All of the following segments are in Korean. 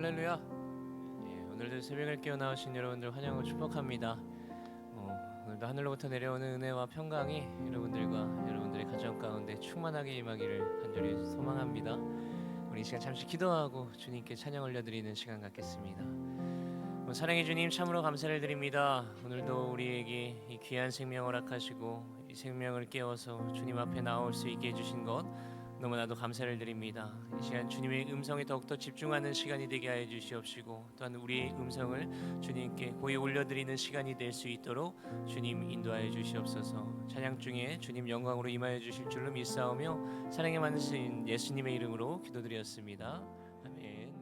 할렐루야. 오늘도 새벽을 깨어 나오신 여러분들 환영을 축복합니다. 오늘도 하늘로부터 내려오는 은혜와 평강이 여러분들의 가정 가운데 충만하게 임하기를 간절히 소망합니다. 우리 이 시간 잠시 기도하고 주님께 찬양 올려드리는 시간 갖겠습니다. 사랑의 주님, 참으로 감사를 드립니다. 오늘도 우리에게 이 귀한 생명 허락하시고 이 생명을 깨워서 주님 앞에 나올 수 있게 해주신 것 너무나도 감사를 드립니다. 이 시간 주님의 음성에 더욱더 집중하는 시간이 되게 하여 주시옵시고, 또한 우리의 음성을 주님께 고이 올려드리는 시간이 될 수 있도록 주님 인도하여 주시옵소서. 찬양 중에 주님 영광으로 임하여 주실 줄로 믿사오며 사랑에 많으신 예수님의 이름으로 기도드렸습니다. 아멘.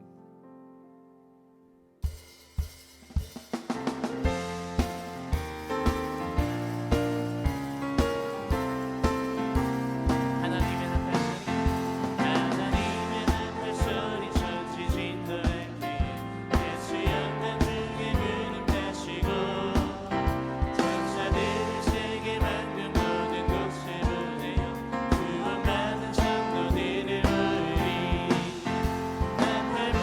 날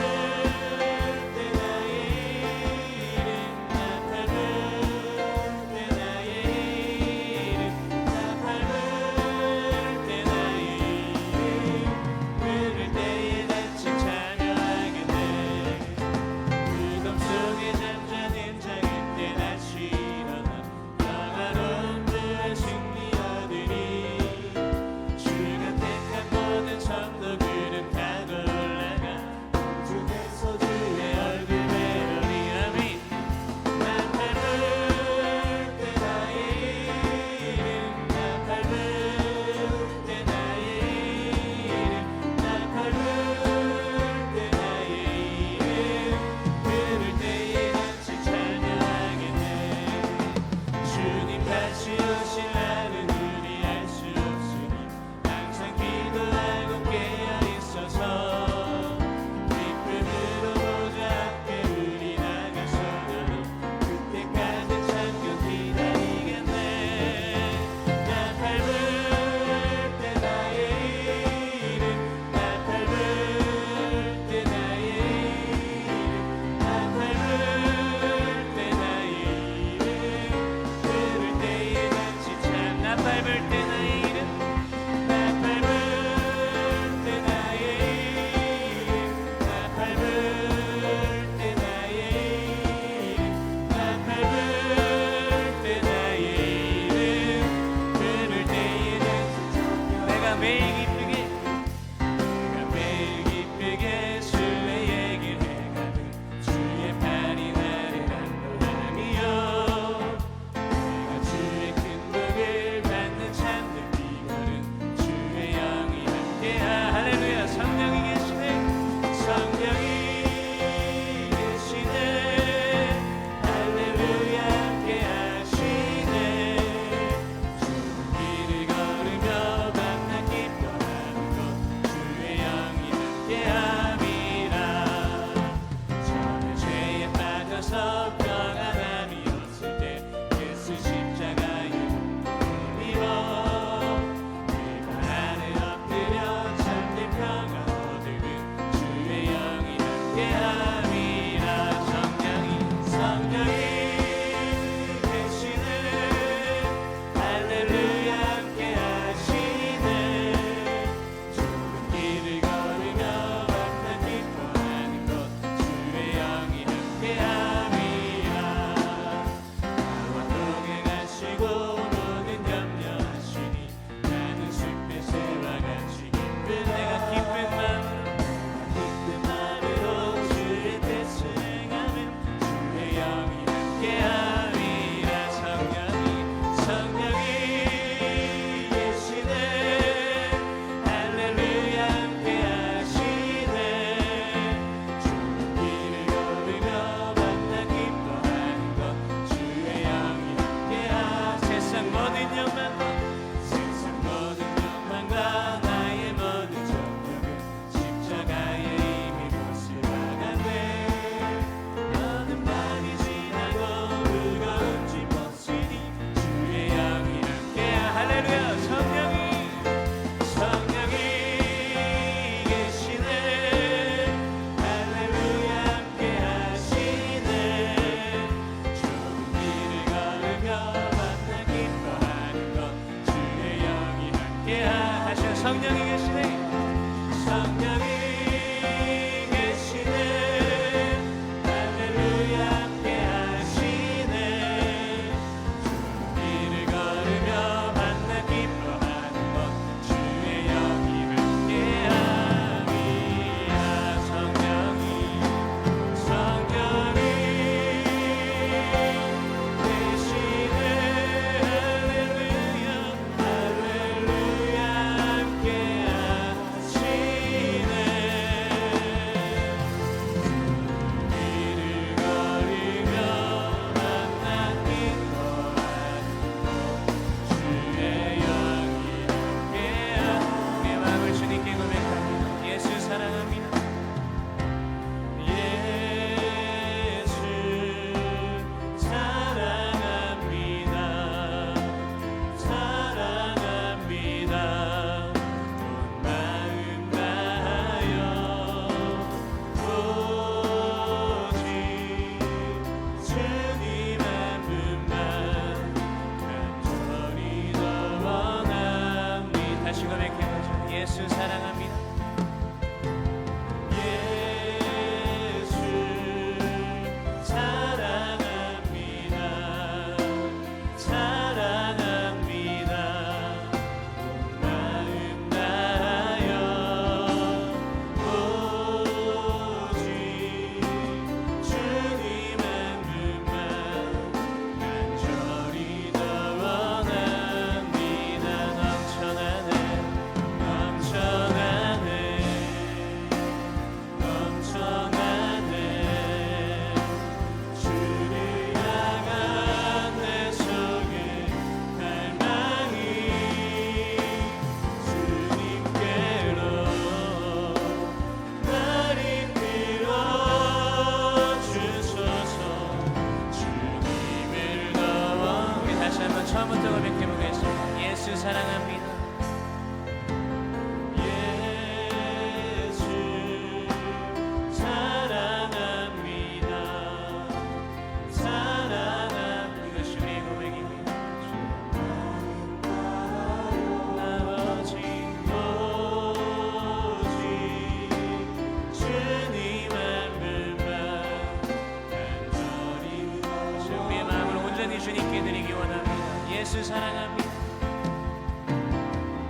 예수 사랑합니다.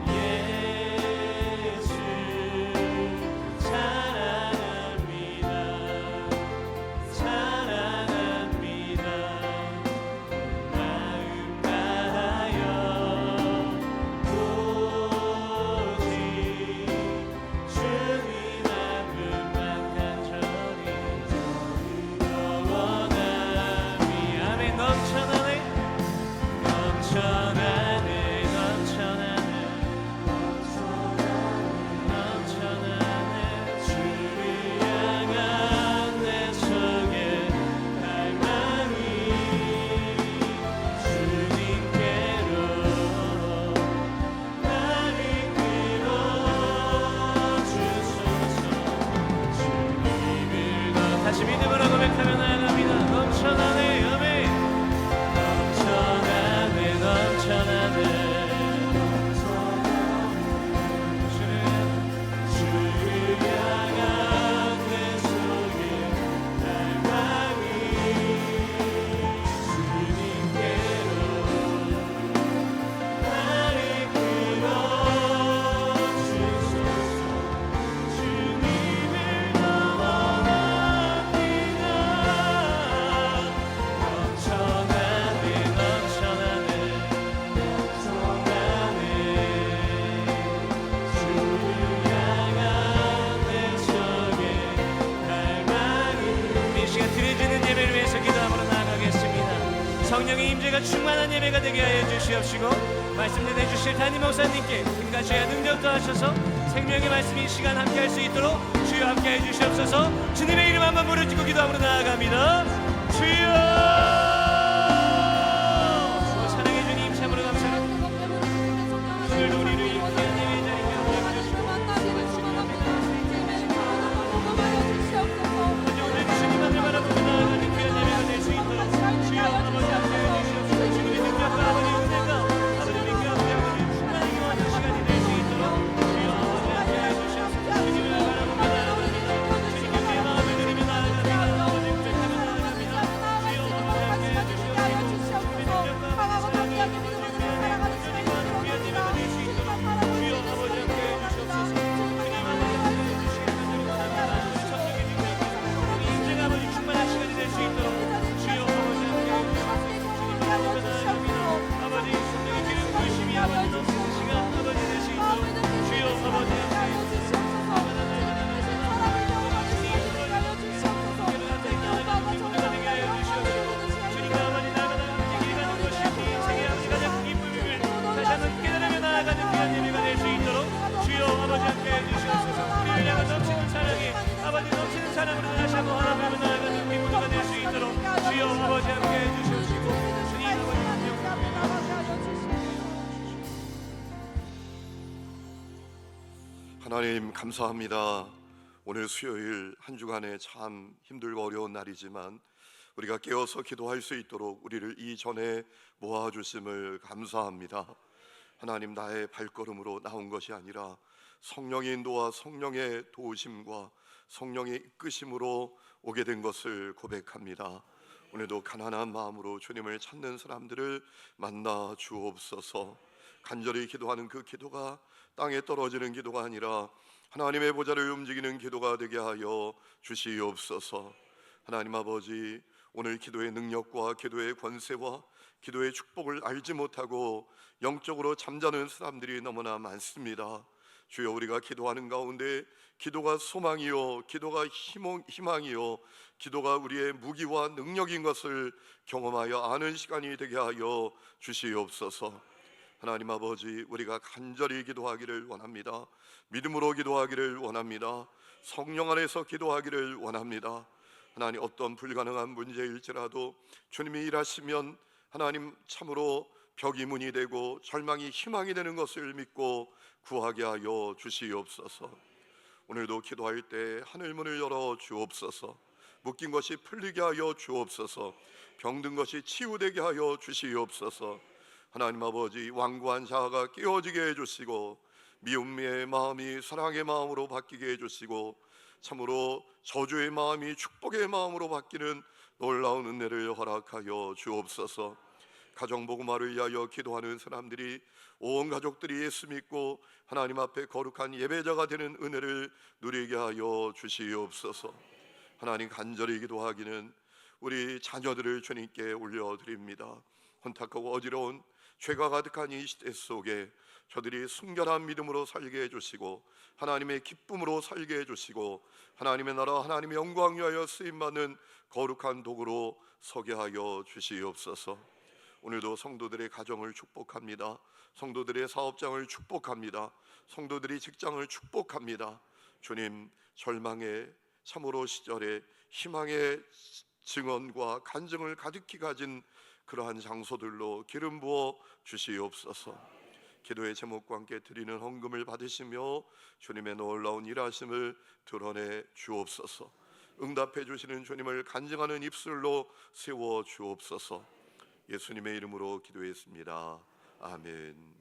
예수 사랑합니다. 사랑합니다. 마음 다하여 오직 주님 한 분만 간절히 원함이. 아멘. 넘쳐나네 넘쳐나네 넘쳐나네 주를 향한 내 속에 갈망이. 주님께로 나를 끌어주소서. 주님을 더 다시 믿음으로 고백하며 나아갑니다. 넘쳐나네 아멘. 넘쳐나네 넘쳐나네 주를 향한 내 속에 갈망이. 주님께로 나를 끌어주소서. 주님을 더 원합니다. 넘쳐나네 넘쳐나네 넘쳐나네 주를 향한 내 속에 갈망이. 이 시간 드려지는 예배를 위해서 기도함으로 나아가겠습니다. 성령의 임재가 충만한 예배가 되게 하여 주시옵시고 말씀 전해주실 담임 목사님께 힘과 지혜와 능력 더하셔서 생명의 말씀이 이 시간 함께할 수 있도록 주여 함께해 주시옵소서. 주님의 이름 한번 부르짖고 기도함으로 나아갑니다. 주여 사랑해 주님 참으로 감사합니다. 오늘도 우리를 인도하는 예배 자리에 오늘 주님 앞에 바라보고 나아가는 귀한 예배가 될 수 있도록 주여 아버지 함께해 주시옵소서. 주님의 능력과 아버지의 은혜가 아버지 믿게 하고 충만하게 하는 시간이 될 수 있도록 주여 아버지 함께해 주시옵소서. 주님을 바라보며 나아갑니다. 주님께 내 마음을 드리며 나아갑니다. 아버지 고백하며 나아갑니다. 주여 아버지 함께해 주시옵소서. 주님의 능력과 아버지의 사랑을 주님과 하는 귀한 예배가 될 수 있도록 주여 아버지 함께해 주시옵소서. 주님 아버지 함께해 주시기를 원합니다. 성령의 능력과 임재가 아버지 충만한 시간이 될 수 있도록 주여 아버지 함께해 주시옵소서. 주님 바라보며 나아갑니다. 아버지 성령의 기름 부으심이 아버지 넘치는 시간 아버지 될 수 있도록 주여 아버지 함께해 하나님 감사합니다. 오늘 수요일 한 주간에 참 힘들고 어려운 날이지만 우리가 깨어서 기도할 수 있도록 우리를 이전에 모아주심을 감사합니다. 하나님, 나의 발걸음으로 나온 것이 아니라 성령의 인도와 성령의 도우심과 성령의 이끄심으로 오게 된 것을 고백합니다. 오늘도 가난한 마음으로 주님을 찾는 사람들을 만나 주옵소서. 간절히 기도하는 그 기도가 땅에 떨어지는 기도가 아니라 하나님의 보좌를 움직이는 기도가 되게 하여 주시옵소서. 하나님 아버지, 오늘 기도의 능력과 기도의 권세와 기도의 축복을 알지 못하고 영적으로 잠자는 사람들이 너무나 많습니다. 주여, 우리가 기도하는 가운데 기도가 소망이요, 기도가 희망이요, 기도가 우리의 무기와 능력인 것을 경험하여 아는 시간이 되게 하여 주시옵소서. 하나님 아버지, 우리가 간절히 기도하기를 원합니다. 믿음으로 기도하기를 원합니다. 성령 안에서 기도하기를 원합니다. 하나님, 어떤 불가능한 문제일지라도 주님이 일하시면 하나님 참으로 벽이 문이 되고 절망이 희망이 되는 것을 믿고 구하게 하여 주시옵소서. 오늘도 기도할 때 하늘문을 열어 주옵소서. 묶인 것이 풀리게 하여 주옵소서. 병든 것이 치유되게 하여 주시옵소서. 하나님 아버지, 완고한 자아가 깨어지게 해주시고 미움의 마음이 사랑의 마음으로 바뀌게 해주시고 참으로 저주의 마음이 축복의 마음으로 바뀌는 놀라운 은혜를 허락하여 주옵소서. 가정복음화를 위하여 기도하는 사람들이 온 가족들이 예수 믿고 하나님 앞에 거룩한 예배자가 되는 은혜를 누리게 하여 주시옵소서. 하나님, 간절히 기도하기는 우리 자녀들을 주님께 올려드립니다. 혼탁하고 어지러운 죄가 가득한 이 시대 속에 저들이 순결한 믿음으로 살게 해주시고 하나님의 기쁨으로 살게 해주시고 하나님의 나라 하나님의 영광 위하여 쓰임받는 거룩한 도구로 서게 하여 주시옵소서. 오늘도 성도들의 가정을 축복합니다. 성도들의 사업장을 축복합니다. 성도들이 직장을 축복합니다. 주님, 절망의 참으로 시절에 희망의 증언과 간증을 가득히 가진 그러한 장소들로 기름 부어 주시옵소서. 기도의 제목과 함께 드리는 헌금을 받으시며 주님의 놀라운 일하심을 드러내 주옵소서. 응답해 주시는 주님을 간증하는 입술로 세워 주옵소서. 예수님의 이름으로 기도했습니다. 아멘.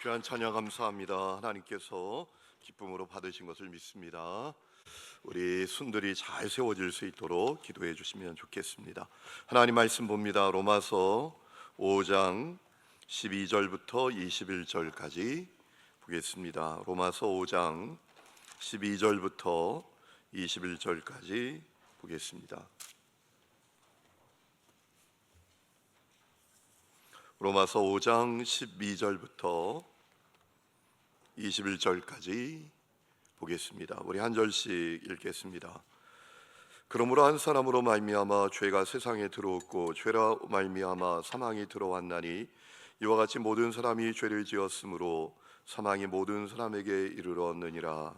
귀한 찬양 감사합니다. 하나님께서 기쁨으로 받으신 것을 믿습니다. 우리 순들이 잘 세워질 수 있도록 기도해 주시면 좋겠습니다. 하나님 말씀 봅니다. 로마서 5장 12절부터 21절까지 보겠습니다. 로마서 5장 12절부터 21절까지 보겠습니다. 로마서 5장 12절부터 21절까지 보겠습니다. 우리 한 절씩 읽겠습니다. 그러므로 한 사람으로 말미암아 죄가 세상에 들어왔고 죄로 말미암아 사망이 들어왔나니 이와 같이 모든 사람이 죄를 지었으므로 사망이 모든 사람에게 이르렀느니라.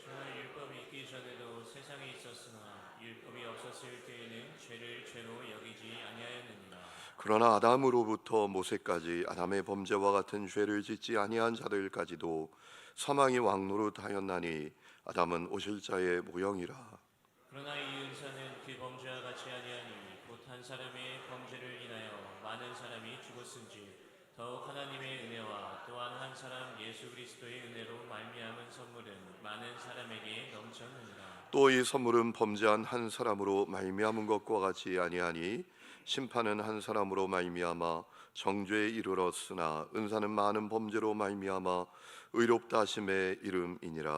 죄와 율법이 있기 전에도 세상에 있었으나 율법이 없었을 때에는 죄를 죄로 여기지 아니하였느니라. 그러나 아담으로부터 모세까지 아담의 범죄와 같은 죄를 짓지 아니한 자들까지도 사망이 왕노릇하였나니 아담은 오실 자의 모형이라. 그러나 이 은사는 그 범죄와 같이 아니하니 곧 한 사람의 범죄를 인하여 많은 사람이 죽었은지 더욱 하나님의 은혜와 또한 한 사람 예수 그리스도의 은혜로 말미암은 선물은 많은 사람에게 넘쳤느니라. 또 이 선물은 범죄한 한 사람으로 말미암은 것과 같이 아니하니 심판은 한 사람으로 말미암아 정죄에 이르렀으나 은사는 많은 범죄로 말미암아 의롭다 하심의 이름이니라.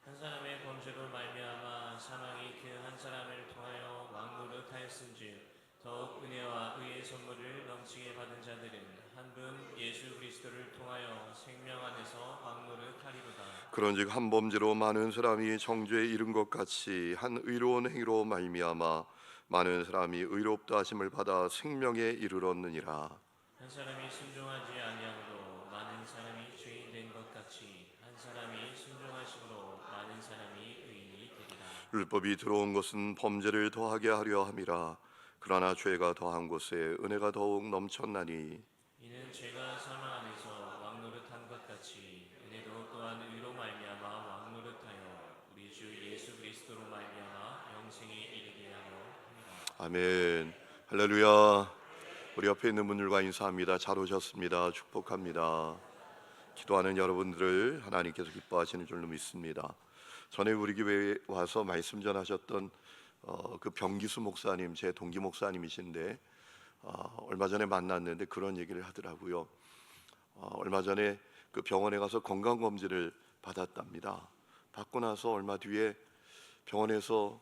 한 사람의 범죄로 말미암아 사망이 그 한 사람을 통하여 왕노릇하였은지 더욱 은혜와 의의 선물을 넘치게 받은 자들은 한 분 예수 그리스도를 통하여 생명 안에서 왕노릇하리로다. 그런즉 한 범죄로 많은 사람이 정죄에 이른 것 같이 한 의로운 행위로 말미암아 많은 사람이 의롭다 하심을 받아 생명에 이르렀느니라. 한 사람이 순종하지 아니함으로 많은 사람이 죄인 된 것 같이 한 사람이 순종하심으로 많은 사람이 의인이 되리라. 율법이 들어온 것은 범죄를 더하게 하려 함이라. 그러나 죄가 더한 곳에 은혜가 더욱 넘쳤나니 이는 죄가 사망 안에서 왕노릇한 것 같이 은혜도 또한 의로 말미암아 왕노릇하여 우리 주 예수 그리스도로 말미암아 영생에 이르게 하려 함이라. 아멘. 할렐루야. 우리 옆에 있는 분들과 인사합니다. 잘 오셨습니다. 축복합니다. 기도하는 여러분들을 하나님께서 기뻐하시는 줄로 믿습니다. 전에 우리 교회에 와서 말씀 전하셨던 그 병기수 목사님, 제 동기 목사님이신데 얼마 전에 만났는데 그런 얘기를 하더라고요. 얼마 전에 그 병원에 가서 건강 검진을 받았답니다. 받고 나서 얼마 뒤에 병원에서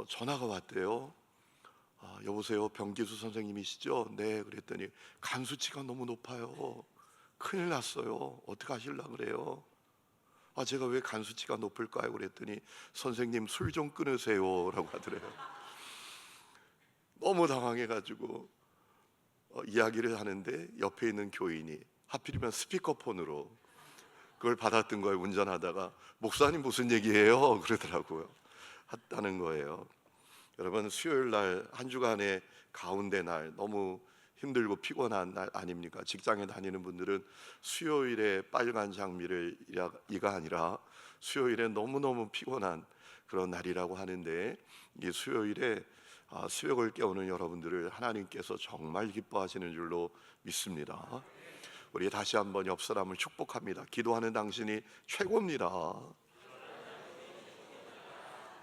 전화가 왔대요. 여보세요, 병기수 선생님이시죠? 네. 그랬더니 간 수치가 너무 높아요. 큰일 났어요. 어떻게 하실라 그래요? 제가 왜 간 수치가 높을까요? 그랬더니 선생님 술 좀 끊으세요 라고 하더래요. 너무 당황해가지고 이야기를 하는데 옆에 있는 교인이 하필이면 스피커폰으로 그걸 받았던 거예요. 운전하다가 목사님 무슨 얘기예요? 그러더라고요. 했다는 거예요. 여러분, 수요일 날 한 주간의 가운데 날 너무 힘들고 피곤한 날 아닙니까? 직장에 다니는 분들은 수요일에 빨간 장미를 이가 아니라 수요일에 너무너무 피곤한 그런 날이라고 하는데, 이 수요일에 수욕을 깨우는 여러분들을 하나님께서 정말 기뻐하시는 줄로 믿습니다. 우리 다시 한번 옆 사람을 축복합니다. 기도하는 당신이 최고입니다.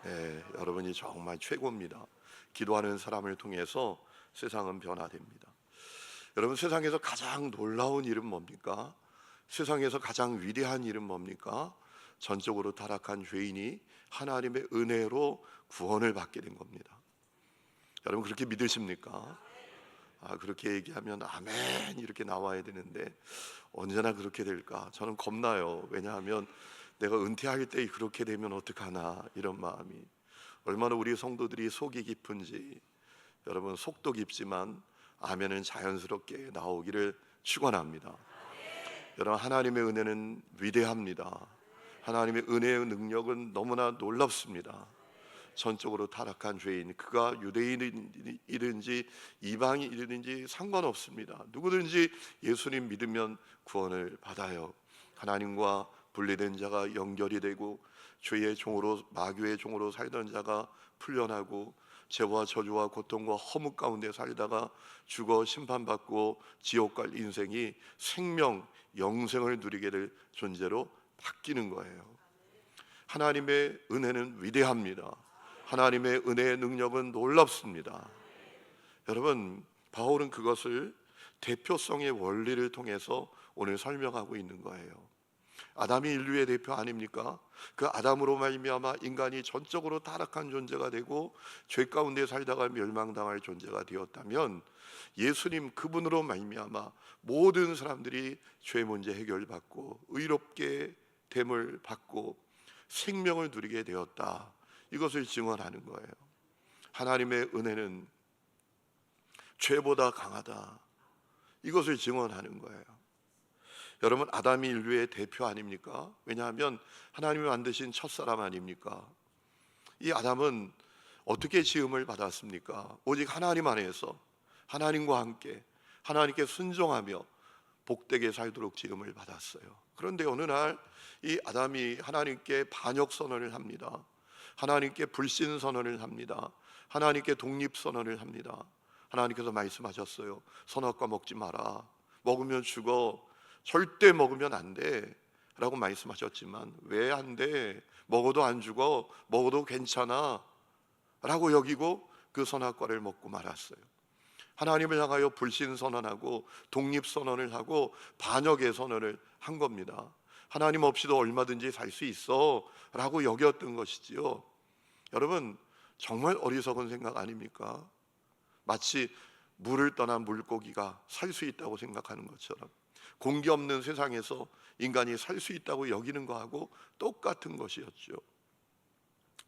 네, 여러분이 정말 최고입니다. 기도하는 사람을 통해서 세상은 변화됩니다. 여러분, 세상에서 가장 놀라운 일은 뭡니까? 세상에서 가장 위대한 일은 뭡니까? 전적으로 타락한 죄인이 하나님의 은혜로 구원을 받게 된 겁니다. 여러분, 그렇게 믿으십니까? 그렇게 얘기하면 아멘 이렇게 나와야 되는데 언제나 그렇게 될까? 저는 겁나요. 왜냐하면 내가 은퇴할 때 그렇게 되면 어떡하나, 이런 마음이. 얼마나 우리 성도들이 속이 깊은지. 여러분, 속도 깊지만 아멘은 자연스럽게 나오기를 축원합니다. 여러분, 하나님의 은혜는 위대합니다. 하나님의 은혜의 능력은 너무나 놀랍습니다. 전적으로 타락한 죄인, 그가 유대인이든지 이방인이든지 상관없습니다. 누구든지 예수님 믿으면 구원을 받아요. 하나님과 분리된 자가 연결이 되고 죄의 종으로, 마귀의 종으로 살던 자가 풀려나고 죄와 저주와 고통과 허무 가운데 살다가 죽어 심판받고 지옥 갈 인생이 생명, 영생을 누리게 될 존재로 바뀌는 거예요. 하나님의 은혜는 위대합니다. 하나님의 은혜의 능력은 놀랍습니다. 여러분, 바울은 그것을 대표성의 원리를 통해서 오늘 설명하고 있는 거예요. 아담이 인류의 대표 아닙니까? 그 아담으로 말미암아 인간이 전적으로 타락한 존재가 되고 죄 가운데 살다가 멸망당할 존재가 되었다면, 예수님 그분으로 말미암아 모든 사람들이 죄 문제 해결받고 의롭게 됨을 받고 생명을 누리게 되었다. 이것을 증언하는 거예요. 하나님의 은혜는 죄보다 강하다. 이것을 증언하는 거예요. 여러분, 아담이 인류의 대표 아닙니까? 왜냐하면 하나님이 만드신 첫사람 아닙니까? 이 아담은 어떻게 지음을 받았습니까? 오직 하나님 안에서 하나님과 함께 하나님께 순종하며 복되게 살도록 지음을 받았어요. 그런데 어느 날 이 아담이 하나님께 반역 선언을 합니다. 하나님께 불신 선언을 합니다. 하나님께 독립 선언을 합니다. 하나님께서 말씀하셨어요. 선악과 먹지 마라. 먹으면 죽어. 절대 먹으면 안 돼 라고 말씀하셨지만, 왜 안 돼? 먹어도 안 죽어. 먹어도 괜찮아 라고 여기고 그 선악과를 먹고 말았어요. 하나님을 향하여 불신 선언하고 독립 선언을 하고 반역의 선언을 한 겁니다. 하나님 없이도 얼마든지 살 수 있어 라고 여겼던 것이지요. 여러분, 정말 어리석은 생각 아닙니까? 마치 물을 떠난 물고기가 살 수 있다고 생각하는 것처럼 공기 없는 세상에서 인간이 살 수 있다고 여기는 거하고 똑같은 것이었죠.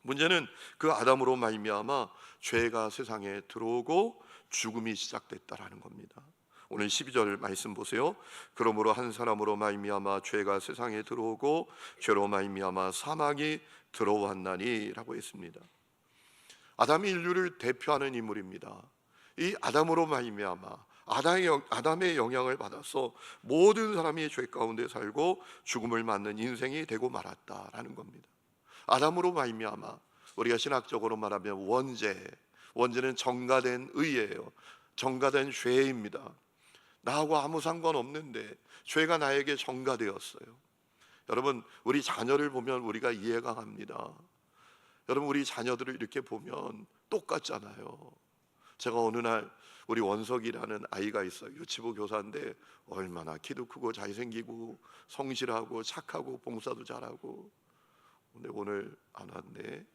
문제는 그 아담으로 말미암아 죄가 세상에 들어오고 죽음이 시작됐다라는 겁니다. 오늘 12절 말씀 보세요. 그러므로 한 사람으로 말미암아 죄가 세상에 들어오고 죄로 말미암아 사망이 들어왔나니라고 했습니다. 아담이 인류를 대표하는 인물입니다. 이 아담으로 말미암아 아담의 영향을 받아서 모든 사람이 죄 가운데 살고 죽음을 맞는 인생이 되고 말았다라는 겁니다. 아담으로 말미암아 우리가 신학적으로 말하면 원죄는 정가된 의예요. 정가된 죄입니다. 나하고 아무 상관없는데 죄가 나에게 정가되었어요. 여러분, 우리 자녀를 보면 우리가 이해가 갑니다. 여러분, 우리 자녀들을 이렇게 보면 똑같잖아요. 제가 어느 날 우리 원석이라는 아이가 있어요. 유치부 교사인데 얼마나 키도 크고 잘생기고 성실하고 착하고 봉사도 잘하고. 근데 오늘 안 왔네.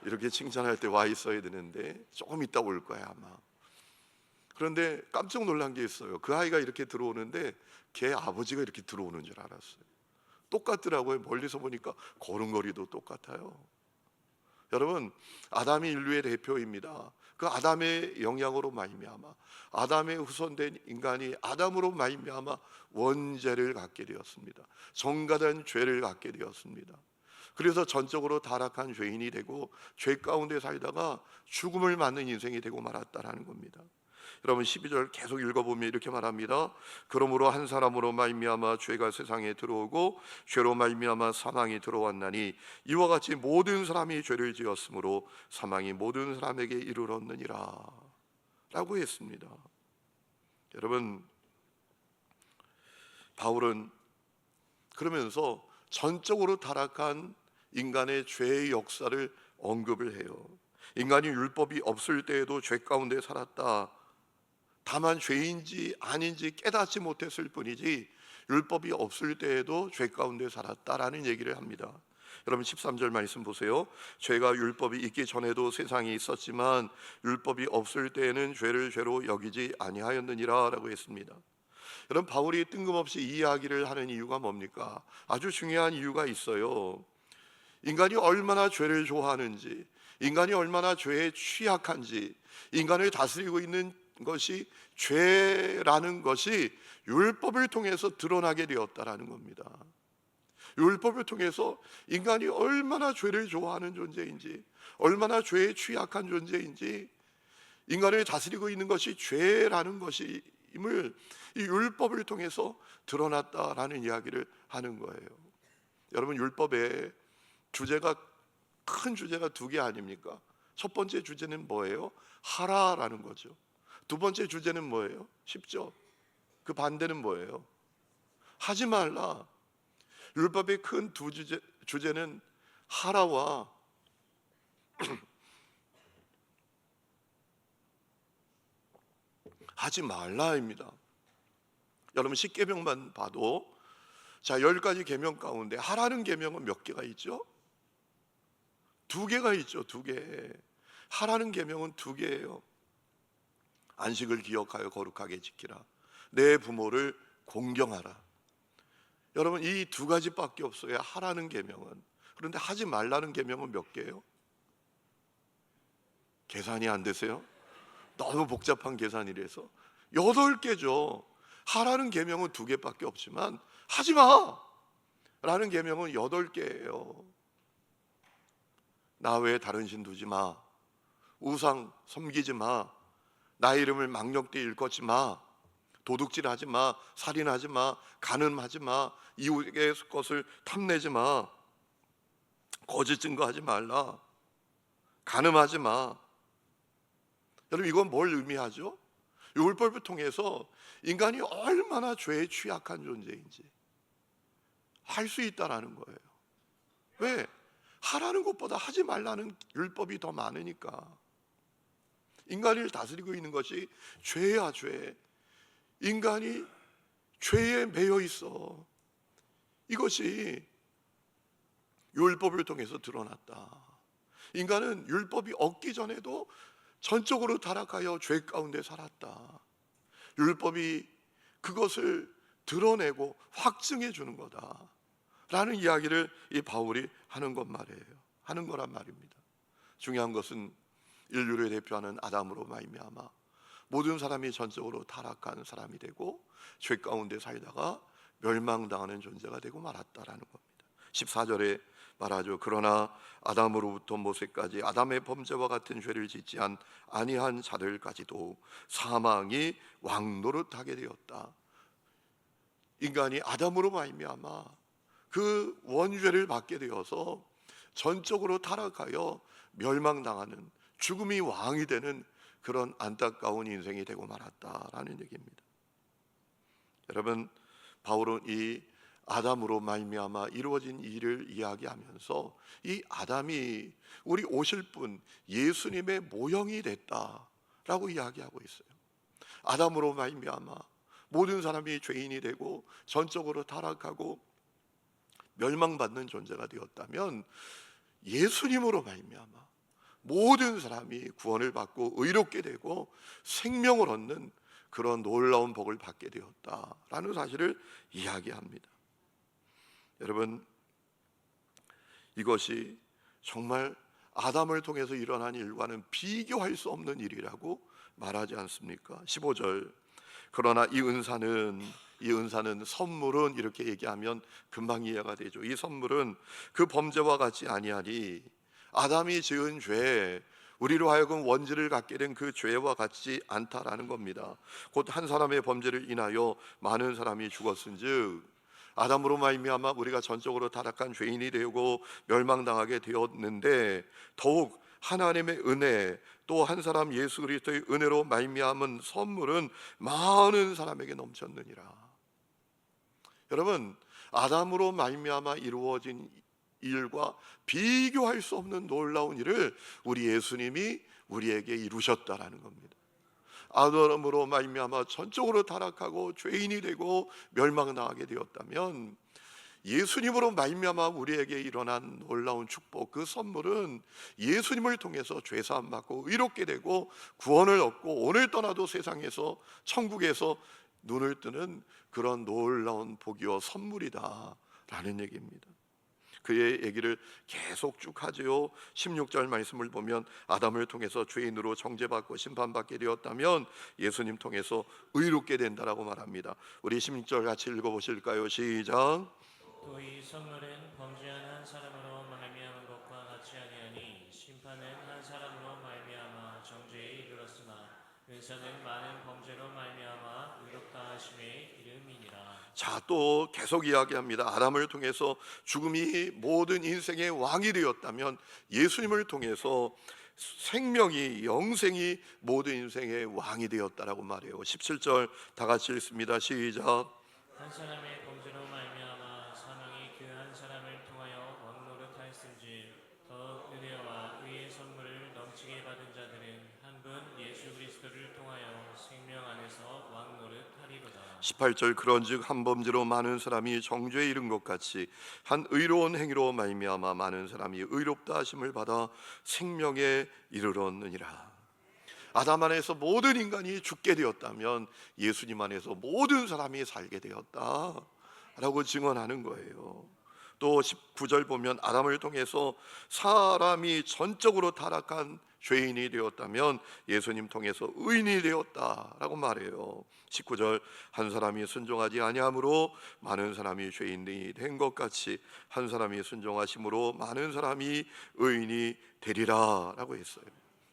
이렇게 칭찬할 때 와 있어야 되는데 조금 이따 올 거야 아마. 그런데 깜짝 놀란 게 있어요. 그 아이가 이렇게 들어오는데 걔 아버지가 이렇게 들어오는 줄 알았어요. 똑같더라고요. 멀리서 보니까 걸음걸이도 똑같아요. 여러분, 아담이 인류의 대표입니다. 그 아담의 영향으로 말미암아 아담의 후손된 인간이 아담으로 말미암아 원죄를 갖게 되었습니다. 정가된 죄를 갖게 되었습니다. 그래서 전적으로 타락한 죄인이 되고 죄 가운데 살다가 죽음을 맞는 인생이 되고 말았다라는 겁니다. 여러분, 12절 계속 읽어보면 이렇게 말합니다. 그러므로 한 사람으로 말미암아 죄가 세상에 들어오고 죄로 말미암아 사망이 들어왔나니 이와 같이 모든 사람이 죄를 지었으므로 사망이 모든 사람에게 이르렀느니라 라고 했습니다. 여러분, 바울은 그러면서 전적으로 타락한 인간의 죄의 역사를 언급을 해요. 인간이 율법이 없을 때에도 죄 가운데 살았다. 다만 죄인지 아닌지 깨닫지 못했을 뿐이지 율법이 없을 때에도 죄 가운데 살았다라는 얘기를 합니다. 여러분, 13절 말씀 보세요. 죄가 율법이 있기 전에도 세상에 있었지만 율법이 없을 때에는 죄를 죄로 여기지 아니하였느니라 라고 했습니다. 여러분, 바울이 뜬금없이 이 이야기를 하는 이유가 뭡니까? 아주 중요한 이유가 있어요. 인간이 얼마나 죄를 좋아하는지, 인간이 얼마나 죄에 취약한지, 인간을 다스리고 있는 것이 죄라는 것이 율법을 통해서 드러나게 되었다라는 겁니다. 율법을 통해서 인간이 얼마나 죄를 좋아하는 존재인지, 얼마나 죄에 취약한 존재인지, 인간을 다스리고 있는 것이 죄라는 것임을 이 율법을 통해서 드러났다라는 이야기를 하는 거예요. 여러분, 율법의 큰 주제가 두 개 아닙니까? 첫 번째 주제는 뭐예요? 하라라는 거죠. 두 번째 주제는 뭐예요? 쉽죠? 그 반대는 뭐예요? 하지 말라. 율법의 큰 두 주제는 하라와 하지 말라입니다. 여러분, 10계명만 봐도 자, 10가지 계명 가운데 하라는 계명은 몇 개가 있죠? 2개가 있죠. 2개. 하라는 계명은 2개예요. 안식을 기억하여 거룩하게 지키라. 내 부모를 공경하라. 여러분, 이 2가지밖에 없어요. 하라는 계명은. 그런데 하지 말라는 계명은 몇 개예요? 계산이 안 되세요? 너무 복잡한 계산이라서 8개죠. 하라는 계명은 2개밖에 없지만 하지 마! 라는 계명은 8개예요. 나 외에 다른 신 두지 마. 우상 섬기지 마. 나의 이름을 망령되이 일컫지 마. 도둑질하지 마. 살인하지 마. 간음하지 마. 이웃의 것을 탐내지 마. 거짓 증거하지 말라. 간음하지 마. 여러분, 이건 뭘 의미하죠? 율법을 통해서 인간이 얼마나 죄에 취약한 존재인지 할 수 있다라는 거예요. 왜? 하라는 것보다 하지 말라는 율법이 더 많으니까. 인간을 다스리고 있는 것이 죄야, 죄. 인간이 죄에 매여 있어. 이것이 율법을 통해서 드러났다. 인간은 율법이 없기 전에도 전적으로 타락하여 죄 가운데 살았다. 율법이 그것을 드러내고 확증해 주는 거다 라는 이야기를 이 바울이 하는 거란 말입니다. 중요한 것은 인류를 대표하는 아담으로 말미암아 모든 사람이 전적으로 타락한 사람이 되고 죄 가운데 살다가 멸망당하는 존재가 되고 말았다라는 겁니다. 14절에 말하죠. 그러나 아담으로부터 모세까지 아담의 범죄와 같은 죄를 짓지 아니한 자들까지도 사망이 왕노릇하게 되었다. 인간이 아담으로 말미암아 그 원죄를 받게 되어서 전적으로 타락하여 멸망당하는, 죽음이 왕이 되는 그런 안타까운 인생이 되고 말았다라는 얘기입니다. 여러분, 바울은 이 아담으로 말미암아 이루어진 일을 이야기하면서 이 아담이 우리 오실 분 예수님의 모형이 됐다라고 이야기하고 있어요. 아담으로 말미암아 모든 사람이 죄인이 되고 전적으로 타락하고 멸망받는 존재가 되었다면, 예수님으로 말미암아 모든 사람이 구원을 받고 의롭게 되고 생명을 얻는 그런 놀라운 복을 받게 되었다라는 사실을 이야기합니다. 여러분, 이것이 정말 아담을 통해서 일어난 일과는 비교할 수 없는 일이라고 말하지 않습니까? 15절, 그러나 이 은사는 선물은, 이렇게 얘기하면 금방 이해가 되죠. 이 선물은 그 범죄와 같지 아니하니, 아담이 지은 죄, 우리로 하여금 원죄를 갖게 된 그 죄와 같지 않다라는 겁니다. 곧 한 사람의 범죄를 인하여 많은 사람이 죽었은즉, 아담으로 말미암아 우리가 전적으로 타락한 죄인이 되고 멸망당하게 되었는데, 더욱 하나님의 은혜, 또 한 사람 예수 그리스도의 은혜로 말미암은 선물은 많은 사람에게 넘쳤느니라. 여러분, 아담으로 말미암아 이루어진 일과 비교할 수 없는 놀라운 일을 우리 예수님이 우리에게 이루셨다라는 겁니다. 아담으로 말미암아 전적으로 타락하고 죄인이 되고 멸망당하게 되었다면, 예수님으로 말미암아 우리에게 일어난 놀라운 축복, 그 선물은 예수님을 통해서 죄 사함 받고 의롭게 되고 구원을 얻고 오늘 떠나도 세상에서, 천국에서 눈을 뜨는 그런 놀라운 복이요 선물이다라는 얘기입니다. 그의 얘기를 계속 쭉 하지요. 16절 말씀을 보면 아담을 통해서 죄인으로 정죄받고 심판받게 되었다면 예수님 통해서 의롭게 된다라고 말합니다. 우리 16절 같이 읽어보실까요? 시작. 또 이 선물은 범죄한 한 사람으로 말미암은 것과 같이 아니하니, 심판은 한 사람으로 말미암아 정죄에 이르렀으나 은사는 많은 범죄로 말미암아 의롭다 하심의 이름이니라. 자, 또 계속 이야기합니다. 아담을 통해서 죽음이 모든 인생의 왕이 되었다면 예수님을 통해서 생명이, 영생이 모든 인생의 왕이 되었다라고 말해요. 17절 다 같이 읽습니다. 시작. 한 사람의 범죄로 말미암아 사망이 그 한 사람을 통하여 왕노릇하였은즉, 더욱 은혜와 의의 선물을 넘치게 받은 자들은 한 분 예수 그리스도를 통하여 생명 안에서 왕노릇하리로다. 18절, 그런즉 한 범죄로 많은 사람이 정죄에 이른 것 같이 한 의로운 행위로 말미암아 많은 사람이 의롭다 하심을 받아 생명에 이르렀느니라. 아담 안에서 모든 인간이 죽게 되었다면 예수님 안에서 모든 사람이 살게 되었다라고 증언하는 거예요. 또 19절 보면 아담을 통해서 사람이 전적으로 타락한 죄인이 되었다면 예수님 통해서 의인이 되었다라고 말해요. 19절, 한 사람이 순종하지 아니함으로 많은 사람이 죄인이 된 것 같이 한 사람이 순종하심으로 많은 사람이 의인이 되리라라고 했어요.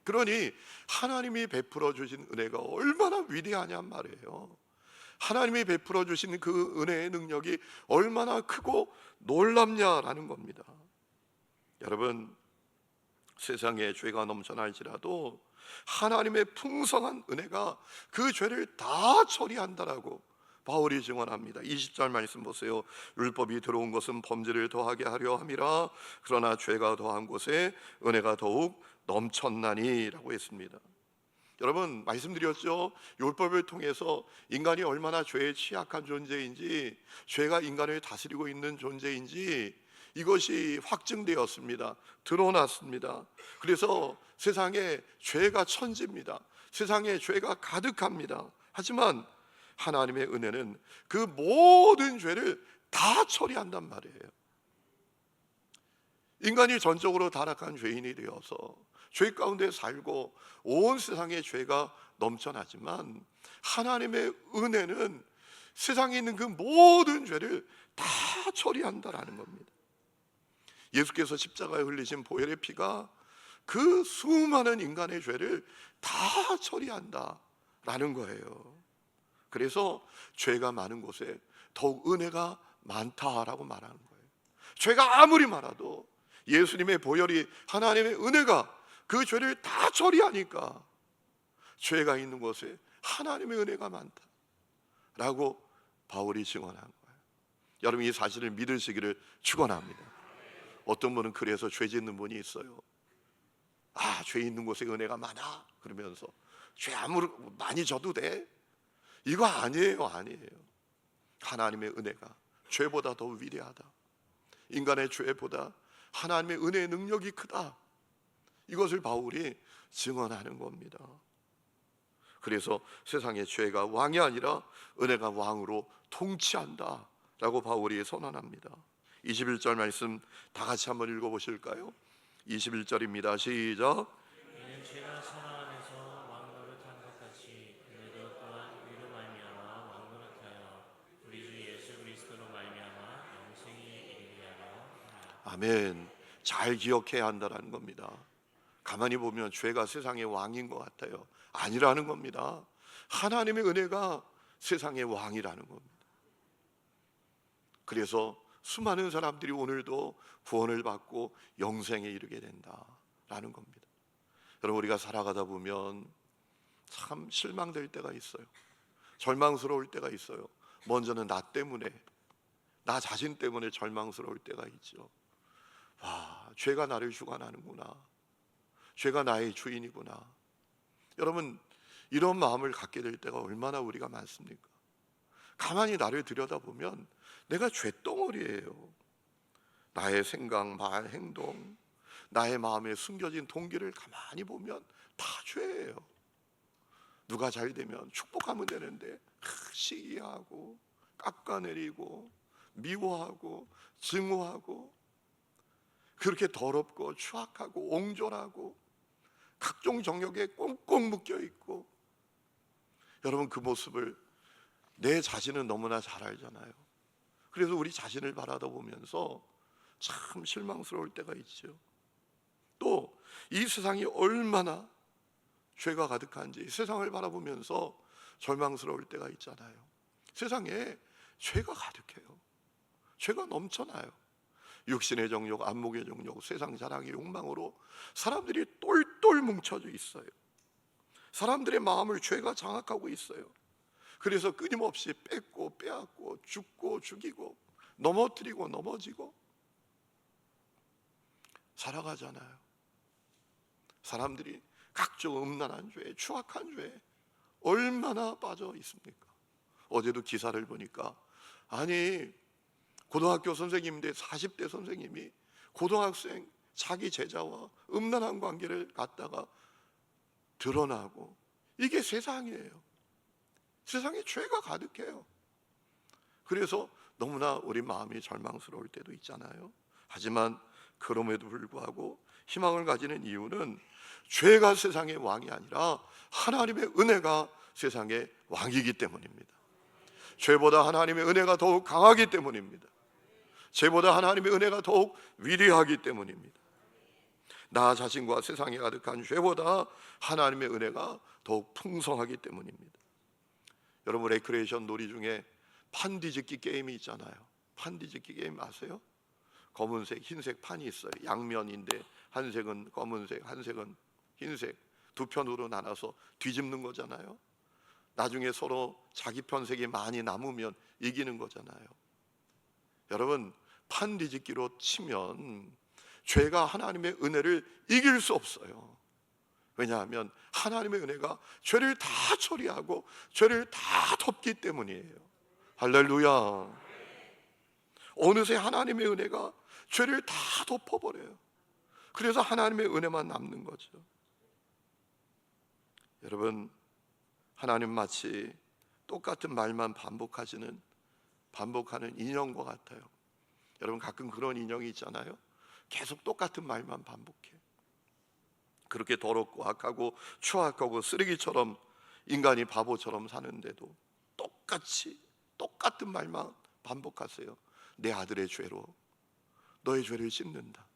그러니 하나님이 베풀어 주신 은혜가 얼마나 위대하냔 말이에요. 하나님이 베풀어 주신 그 은혜의 능력이 얼마나 크고 놀랍냐라는 겁니다. 여러분, 세상에 죄가 넘쳐날지라도 하나님의 풍성한 은혜가 그 죄를 다 처리한다라고 바울이 증언합니다. 20절 말씀 보세요. 율법이 들어온 것은 범죄를 더하게 하려 함이라, 그러나 죄가 더한 곳에 은혜가 더욱 넘쳤나니라고 했습니다. 여러분, 말씀드렸죠. 율법을 통해서 인간이 얼마나 죄에 취약한 존재인지, 죄가 인간을 다스리고 있는 존재인지 이것이 확증되었습니다. 드러났습니다. 그래서 세상에 죄가 천지입니다. 세상에 죄가 가득합니다. 하지만 하나님의 은혜는 그 모든 죄를 다 처리한단 말이에요. 인간이 전적으로 타락한 죄인이 되어서 죄 가운데 살고 온 세상에 죄가 넘쳐나지만 하나님의 은혜는 세상에 있는 그 모든 죄를 다 처리한다라는 겁니다. 예수께서 십자가에 흘리신 보혈의 피가 그 수많은 인간의 죄를 다 처리한다라는 거예요. 그래서 죄가 많은 곳에 더욱 은혜가 많다라고 말하는 거예요. 죄가 아무리 많아도 예수님의 보혈이, 하나님의 은혜가 그 죄를 다 처리하니까 죄가 있는 곳에 하나님의 은혜가 많다라고 바울이 증언한 거예요. 여러분, 이 사실을 믿으시기를 축원합니다. 어떤 분은 그래서 죄 짓는 분이 있어요. 죄 있는 곳에 은혜가 많아 그러면서 죄 아무리 많이 져도 돼? 이거 아니에요. 하나님의 은혜가 죄보다 더 위대하다. 인간의 죄보다 하나님의 은혜의 능력이 크다. 이것을 바울이 증언하는 겁니다. 그래서 세상의 죄가 왕이 아니라 은혜가 왕으로 통치한다 라고 바울이 선언합니다. 21절 말씀 다 같이 한번 읽어보실까요? 21절입니다. 시작. 이는 죄가 사람 안에서 왕노릇한 것 같이 은혜도 또한 위로 말미암아 왕노릇하여 우리 주 예수 그리스도로 말미암아 영생이 이르게 하려 함이라. 아멘. 잘 기억해야 한다는 겁니다. 가만히 보면 죄가 세상의 왕인 것 같아요. 아니라는 겁니다. 하나님의 은혜가 세상의 왕이라는 겁니다. 그래서 수많은 사람들이 오늘도 구원을 받고 영생에 이르게 된다라는 겁니다. 여러분, 우리가 살아가다 보면 참 실망될 때가 있어요. 절망스러울 때가 있어요. 먼저는 나 때문에, 나 자신 때문에 절망스러울 때가 있죠. 죄가 나를 주관하는구나. 죄가 나의 주인이구나. 여러분, 이런 마음을 갖게 될 때가 얼마나 우리가 많습니까? 가만히 나를 들여다보면 내가 죄덩어리예요. 나의 생각, 말, 행동, 나의 마음에 숨겨진 동기를 가만히 보면 다 죄예요. 누가 잘 되면 축복하면 되는데 시기하고 깎아내리고 미워하고 증오하고 그렇게 더럽고 추악하고 옹졸하고 각종 정욕에 꽁꽁 묶여 있고, 여러분, 그 모습을 내 자신은 너무나 잘 알잖아요. 그래서 우리 자신을 바라보면서 참 실망스러울 때가 있죠. 또 이 세상이 얼마나 죄가 가득한지 세상을 바라보면서 절망스러울 때가 있잖아요. 세상에 죄가 가득해요. 죄가 넘쳐나요. 육신의 정욕, 안목의 정욕, 세상 자랑의 욕망으로 사람들이 똘똘 뭉쳐져 있어요. 사람들의 마음을 죄가 장악하고 있어요. 그래서 끊임없이 뺏고 빼앗고 죽고 죽이고 넘어뜨리고 넘어지고 살아가잖아요. 사람들이 각종 음란한 죄, 추악한 죄에 얼마나 빠져 있습니까? 어제도 기사를 보니까 고등학교 선생님인데 40대 선생님이 고등학생 자기 제자와 음란한 관계를 갖다가 드러나고, 이게 세상이에요. 세상에 죄가 가득해요. 그래서 너무나 우리 마음이 절망스러울 때도 있잖아요. 하지만 그럼에도 불구하고 희망을 가지는 이유는 죄가 세상의 왕이 아니라 하나님의 은혜가 세상의 왕이기 때문입니다. 죄보다 하나님의 은혜가 더욱 강하기 때문입니다. 죄보다 하나님의 은혜가 더욱 위대하기 때문입니다. 나 자신과 세상에 가득한 죄보다 하나님의 은혜가 더욱 풍성하기 때문입니다. 여러분, 레크레이션 놀이 중에 판 뒤집기 게임이 있잖아요. 판 뒤집기 게임 아세요? 검은색, 흰색 판이 있어요. 양면인데 한 색은 검은색, 한 색은 흰색, 두 편으로 나눠서 뒤집는 거잖아요. 나중에 서로 자기 편색이 많이 남으면 이기는 거잖아요. 여러분, 판 뒤집기로 치면 죄가 하나님의 은혜를 이길 수 없어요. 왜냐하면 하나님의 은혜가 죄를 다 처리하고 죄를 다 덮기 때문이에요. 할렐루야. 어느새 하나님의 은혜가 죄를 다 덮어버려요. 그래서 하나님의 은혜만 남는 거죠. 여러분, 하나님 마치 똑같은 말만 반복하는 인형과 같아요. 여러분, 가끔 그런 인형이 있잖아요. 계속 똑같은 말만 반복해. 그렇게 더럽고 악하고 추악하고 쓰레기처럼 인간이 바보처럼 사는데도 똑같은 말만 반복하세요. 내 아들의 죄로 너의 죄를 씻는다.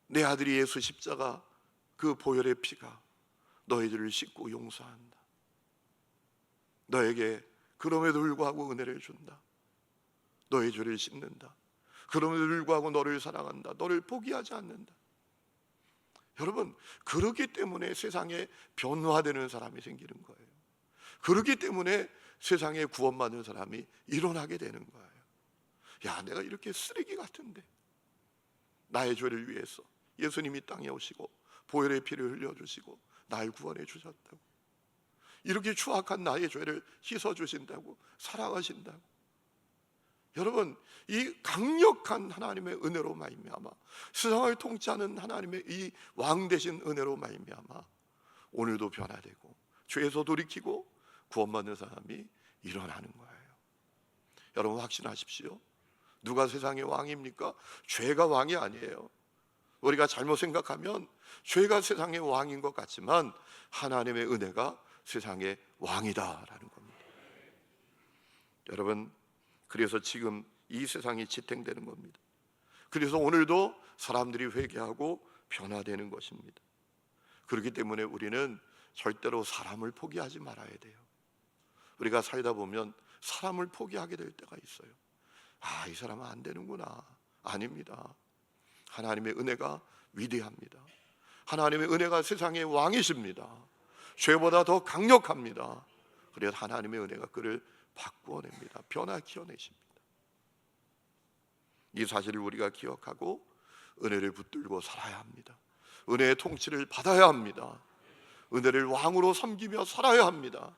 내 아들이 예수 십자가 그 보혈의 피가 너의 죄를 씻고 용서한다. 너에게 그럼에도 불구하고 은혜를 준다. 너의 죄를 씻는다. 그럼에도 불구하고 너를 사랑한다. 너를 포기하지 않는다. 여러분, 그렇기 때문에 세상에 변화되는 사람이 생기는 거예요. 그렇기 때문에 세상에 구원받는 사람이 일어나게 되는 거예요. 야, 내가 이렇게 쓰레기 같은데 나의 죄를 위해서 예수님이 땅에 오시고 보혈의 피를 흘려주시고 날 구원해 주셨다고, 이렇게 추악한 나의 죄를 씻어주신다고, 사랑하신다고. 여러분, 이 강력한 하나님의 은혜로 말미암아, 세상을 통치하는 하나님의 이 왕 되신 은혜로 말미암아 오늘도 변화되고 죄에서 돌이키고 구원받는 사람이 일어나는 거예요. 여러분, 확신하십시오. 누가 세상의 왕입니까? 죄가 왕이 아니에요. 우리가 잘못 생각하면 죄가 세상의 왕인 것 같지만 하나님의 은혜가 세상의 왕이다라는 겁니다. 여러분, 그래서 지금 이 세상이 지탱되는 겁니다. 그래서 오늘도 사람들이 회개하고 변화되는 것입니다. 그렇기 때문에 우리는 절대로 사람을 포기하지 말아야 돼요. 우리가 살다 보면 사람을 포기하게 될 때가 있어요. 아, 이 사람은 안 되는구나. 아닙니다. 하나님의 은혜가 위대합니다. 하나님의 은혜가 세상의 왕이십니다. 죄보다 더 강력합니다. 그래서 하나님의 은혜가 그를 바꾸어냅니다. 변화시켜내십니다. 이 사실을 우리가 기억하고 은혜를 붙들고 살아야 합니다. 은혜의 통치를 받아야 합니다. 은혜를 왕으로 섬기며 살아야 합니다.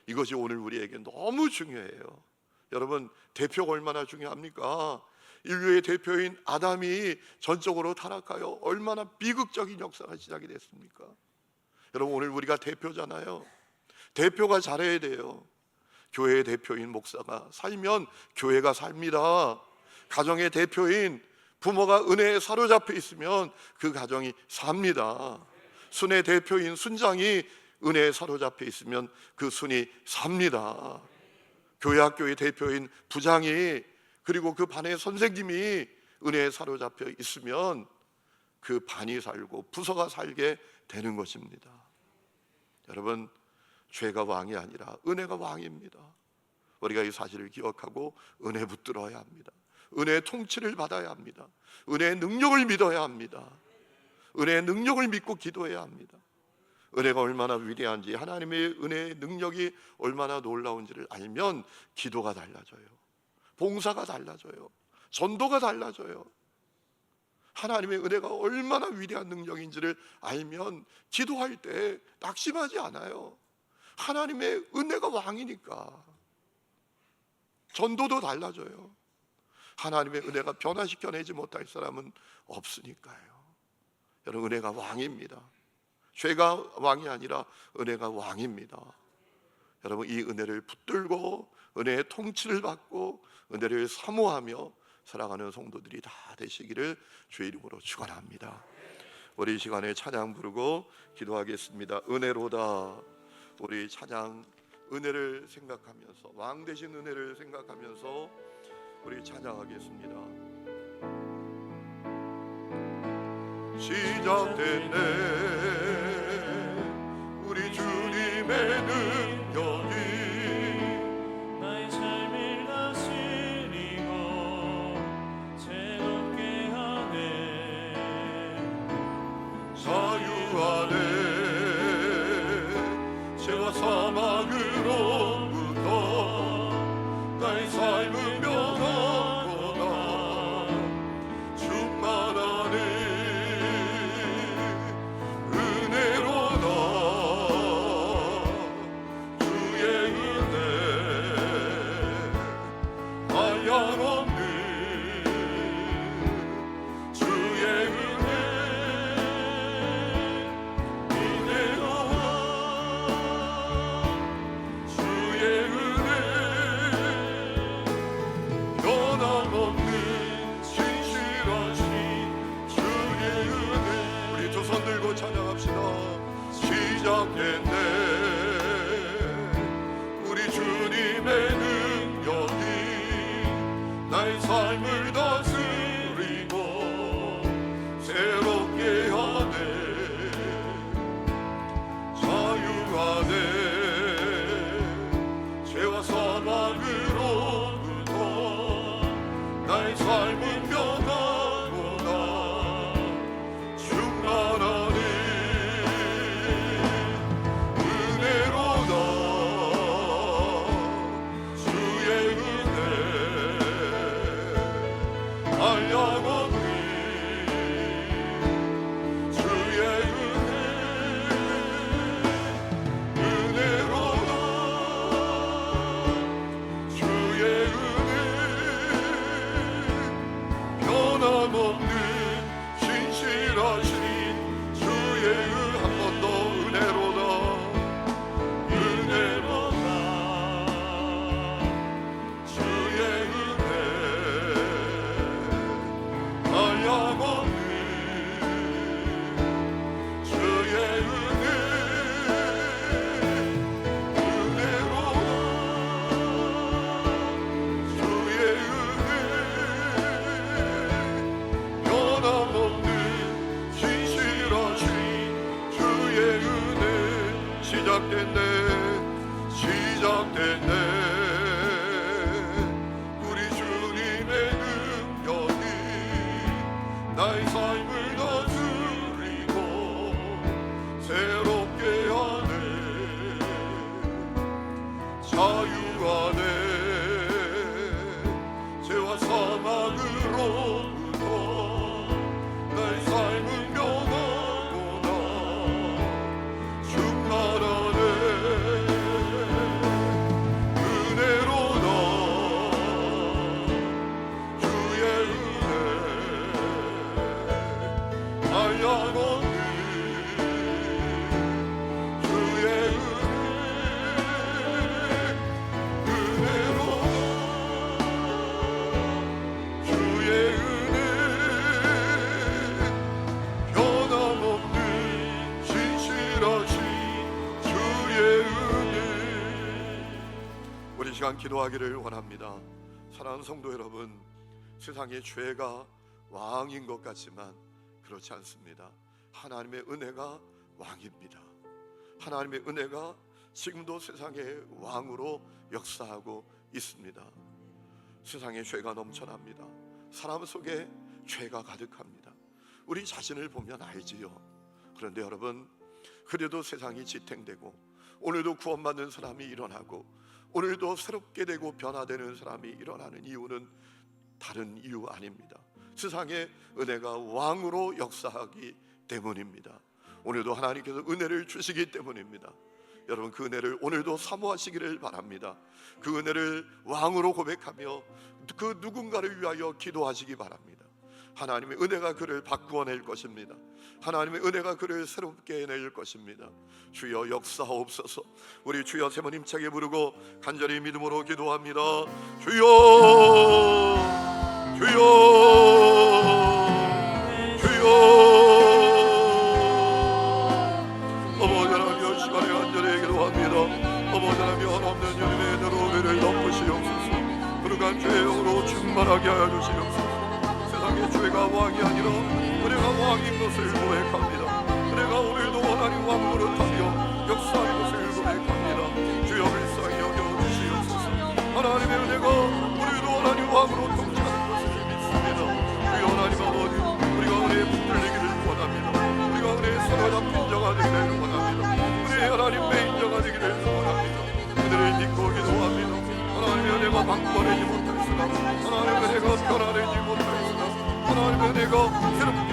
이것이 오늘 우리에게 너무 중요해요. 여러분, 대표가 얼마나 중요합니까? 인류의 대표인 아담이 전적으로 타락하여 얼마나 비극적인 역사가 시작이 됐습니까? 여러분, 오늘 우리가 대표잖아요. 대표가 잘해야 돼요. 교회의 대표인 목사가 살면 교회가 삽니다. 가정의 대표인 부모가 은혜에 사로잡혀 있으면 그 가정이 삽니다. 순의 대표인 순장이 은혜에 사로잡혀 있으면 그 순이 삽니다. 교회 학교의 대표인 부장이, 그리고 그 반의 선생님이 은혜에 사로잡혀 있으면 그 반이 살고 부서가 살게 되는 것입니다. 여러분, 죄가 왕이 아니라 은혜가 왕입니다. 우리가 이 사실을 기억하고 은혜 붙들어야 합니다. 은혜의 통치를 받아야 합니다. 은혜의 능력을 믿어야 합니다. 은혜의 능력을 믿고 기도해야 합니다. 은혜가 얼마나 위대한지, 하나님의 은혜의 능력이 얼마나 놀라운지를 알면 기도가 달라져요. 봉사가 달라져요. 전도가 달라져요. 하나님의 은혜가 얼마나 위대한 능력인지를 알면 기도할 때 낙심하지 않아요. 하나님의 은혜가 왕이니까. 전도도 달라져요. 하나님의 은혜가 변화시켜내지 못할 사람은 없으니까요. 여러분, 은혜가 왕입니다. 죄가 왕이 아니라 은혜가 왕입니다. 여러분, 이 은혜를 붙들고 은혜의 통치를 받고 은혜를 사모하며 살아가는 성도들이 다 되시기를 주의 이름으로 축원합니다. 우리 이 시간에 찬양 부르고 기도하겠습니다. 은혜로다. 우리 찬양, 은혜를 생각하면서, 왕 되신 은혜를 생각하면서 우리 찬양하겠습니다. 시작됐네 우리 주님의 능력이, 나의 삶을 다스리고 새롭게 하네. 자유하네 죄와 사망으로부터 나의 삶은 변하구나. 충만하네 은혜로다. 우리 시간 기도하기를 원합니다. 사랑하는 성도 여러분, 세상의 죄가 왕인 것 같지만 그렇지 않습니다. 하나님의 은혜가 왕입니다. 하나님의 은혜가 지금도 세상의 왕으로 역사하고 있습니다. 세상에 죄가 넘쳐납니다. 사람 속에 죄가 가득합니다. 우리 자신을 보면 알지요. 그런데 여러분, 그래도 세상이 지탱되고 오늘도 구원받는 사람이 일어나고 오늘도 새롭게 되고 변화되는 사람이 일어나는 이유는 다른 이유 아닙니다. 세상에 은혜가 왕으로 역사하기 때문입니다. 오늘도 하나님께서 은혜를 주시기 때문입니다. 여러분, 그 은혜를 오늘도 사모하시기를 바랍니다. 그 은혜를 왕으로 고백하며 그 누군가를 위하여 기도하시기 바랍니다. 하나님의 은혜가 그를 바꾸어낼 것입니다. 하나님의 은혜가 그를 새롭게 해낼 것입니다. 주여 역사하옵소서. 우리 주여 세 번 힘차게 부르고 간절히 믿음으로 기도합니다. 주여, 주여, 주여. 아버지 하나님, 시간에 간절히 기도합니다. 아버지 하나님, 한없는 주님의 은혜로 덮으시옵소서. 거룩한 죄의 영으로 충만하게 하여 주시옵소서. 세상의 죄가 왕이 아니라 은혜가 왕인 것을 고백합니다. 은혜가 오늘도 하나님 왕 노릇하며 역사하는 것을 고백합니다. 주여 불쌍히 여겨주시옵소서. 하나님의 은혜가 오늘도 하나님 왕으로 통치하는 것을 믿습니다. 주여 하나님 아버지, 우리가 은혜에 붙들리기를 원합니다. 우리가 은혜의 사로잡힌 자가 되기를 원합니다. 우리의 하나님의 인자가 되기를 원합니다. 은혜를 믿고 기도합니다. 하나님의 은혜가 바꿔내지 못할수록, 하나님의 은혜가 변화내지 못할수록, 하나님의 은혜가 새롭게